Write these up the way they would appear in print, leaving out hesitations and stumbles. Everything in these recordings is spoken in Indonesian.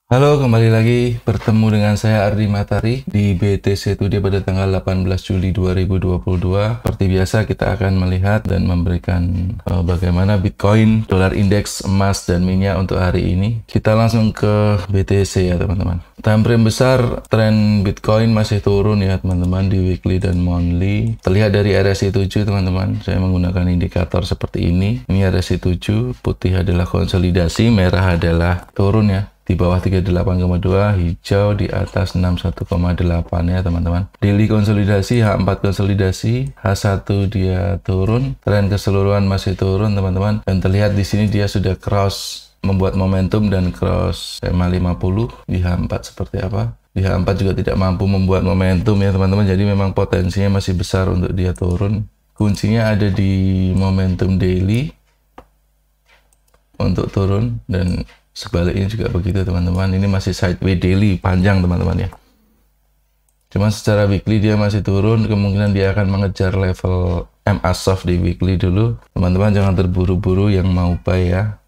Halo, kembali lagi bertemu dengan saya Ardi Matari di BTC Today pada tanggal 18 Juli 2022. Seperti biasa kita akan melihat dan memberikan bagaimana Bitcoin, dolar indeks, emas, dan minyak untuk hari ini. Kita langsung ke BTC ya teman-teman. Time frame besar, tren Bitcoin masih turun ya teman-teman di weekly dan monthly. Terlihat dari RSI 7 teman-teman. Saya menggunakan indikator seperti ini. Ini RSI 7, putih adalah konsolidasi, merah adalah turun ya. Di bawah 38,2, hijau di atas 61,8 ya teman-teman. Daily konsolidasi, H4 konsolidasi, H1 dia turun, tren keseluruhan masih turun teman-teman. Dan terlihat di sini dia sudah cross, membuat momentum dan cross EMA 50 di H4 seperti apa. Di H4 juga tidak mampu membuat momentum ya teman-teman, jadi memang potensinya masih besar untuk dia turun. Kuncinya ada di momentum daily untuk turun, dan sebaliknya juga begitu teman-teman. Ini masih sideways daily panjang teman-teman ya. Cuma secara weekly dia masih turun, kemungkinan dia akan mengejar level MA soft di weekly dulu. Teman-teman jangan terburu-buru yang mau buy ya.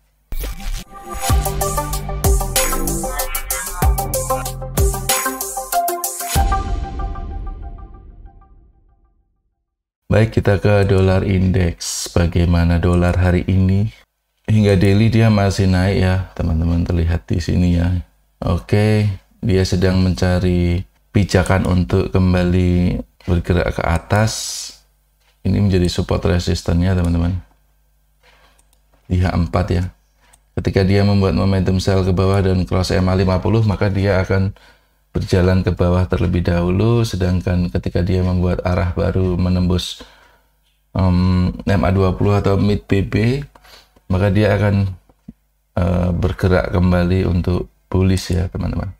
Baik, kita ke dolar indeks. Bagaimana dolar hari ini? Hingga daily dia masih naik ya teman-teman, terlihat di sini ya. Oke, dia sedang mencari pijakan untuk kembali bergerak ke atas. Ini menjadi support resistannya teman-teman di H4 ya. Ketika dia membuat momentum sell ke bawah dan cross EMA 50, maka dia akan berjalan ke bawah terlebih dahulu. Sedangkan ketika dia membuat arah baru menembus EMA 20 atau mid BB, maka dia akan bergerak kembali untuk bullish ya teman-teman.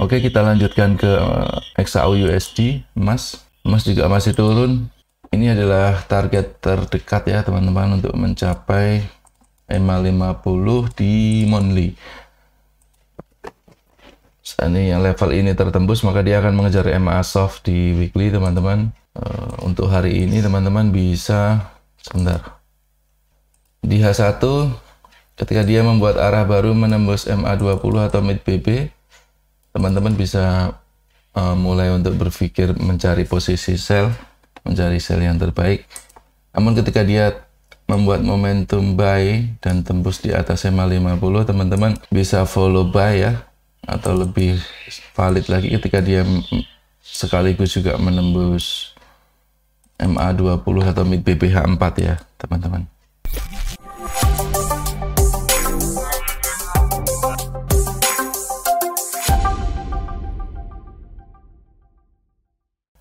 Oke, kita lanjutkan ke XAU USD, emas. Emas juga masih turun. Ini adalah target terdekat ya teman-teman untuk mencapai EMA 50 di monthly. Seandainya level ini tertembus, maka dia akan mengejar EMA soft di weekly teman-teman. Untuk hari ini teman-teman bisa sebentar di H1, ketika dia membuat arah baru menembus MA 20 atau mid BB, teman-teman bisa mulai untuk berpikir mencari posisi sell, mencari sell yang terbaik. Namun ketika dia membuat momentum buy dan tembus di atas EMA 50, teman-teman bisa follow buy ya, atau lebih valid lagi ketika dia sekaligus juga menembus MA 20 atau mid BBH 4 ya teman-teman.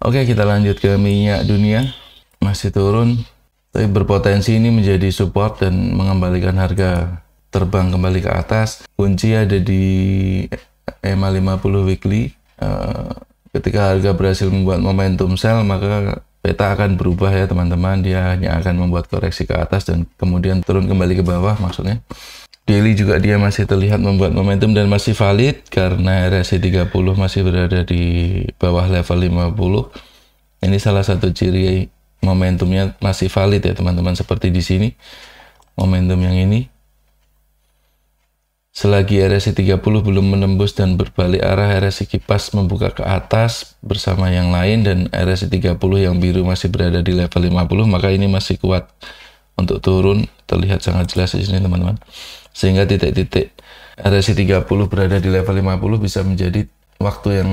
Oke, kita lanjut ke minyak dunia. Masih turun, tapi berpotensi ini menjadi support dan mengembalikan harga terbang kembali ke atas. Kunci ada di EMA 50 weekly. Ketika harga berhasil membuat momentum sell, maka peta akan berubah ya teman-teman. Dia hanya akan membuat koreksi ke atas dan kemudian turun kembali ke bawah maksudnya. Daily juga dia masih terlihat membuat momentum dan masih valid karena RSI 30 masih berada di bawah level 50. Ini salah satu ciri momentumnya masih valid ya teman-teman, seperti di sini momentum yang ini. Selagi RSI 30 belum menembus dan berbalik arah, RSI kipas membuka ke atas bersama yang lain, dan RSI 30 yang biru masih berada di level 50, maka ini masih kuat untuk turun. Terlihat sangat jelas di sini teman-teman. Sehingga titik-titik RSI 30 berada di level 50 bisa menjadi waktu yang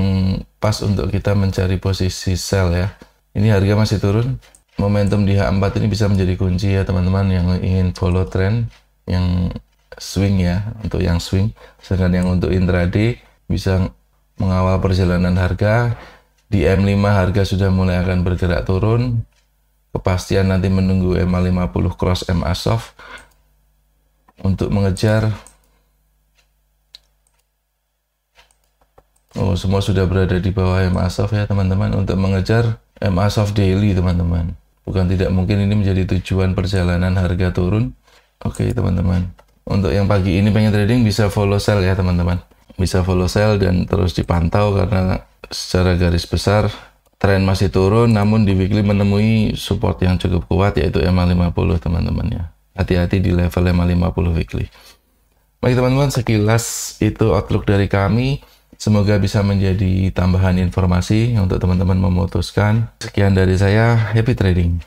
pas untuk kita mencari posisi sell ya. Ini harga masih turun. Momentum di H4 ini bisa menjadi kunci ya teman-teman yang ingin follow trend, yang swing ya, untuk yang swing. Sedangkan yang untuk intraday bisa mengawal perjalanan harga. Di M5 harga sudah mulai akan bergerak turun. Kepastian nanti menunggu EMA 50 cross MA soft untuk mengejar. Semua sudah berada di bawah MA soft ya teman-teman, untuk mengejar MA soft daily teman-teman. Bukan tidak mungkin ini menjadi tujuan perjalanan harga turun. Oke teman-teman, untuk yang pagi ini pengen trading bisa follow sell ya teman-teman. Bisa follow sell dan terus dipantau, karena secara garis besar tren masih turun, namun di weekly menemui support yang cukup kuat, yaitu EMA50 teman-teman ya. Hati-hati di level EMA50 weekly. Baik teman-teman, sekilas itu outlook dari kami. Semoga bisa menjadi tambahan informasi untuk teman-teman memutuskan. Sekian dari saya, happy trading.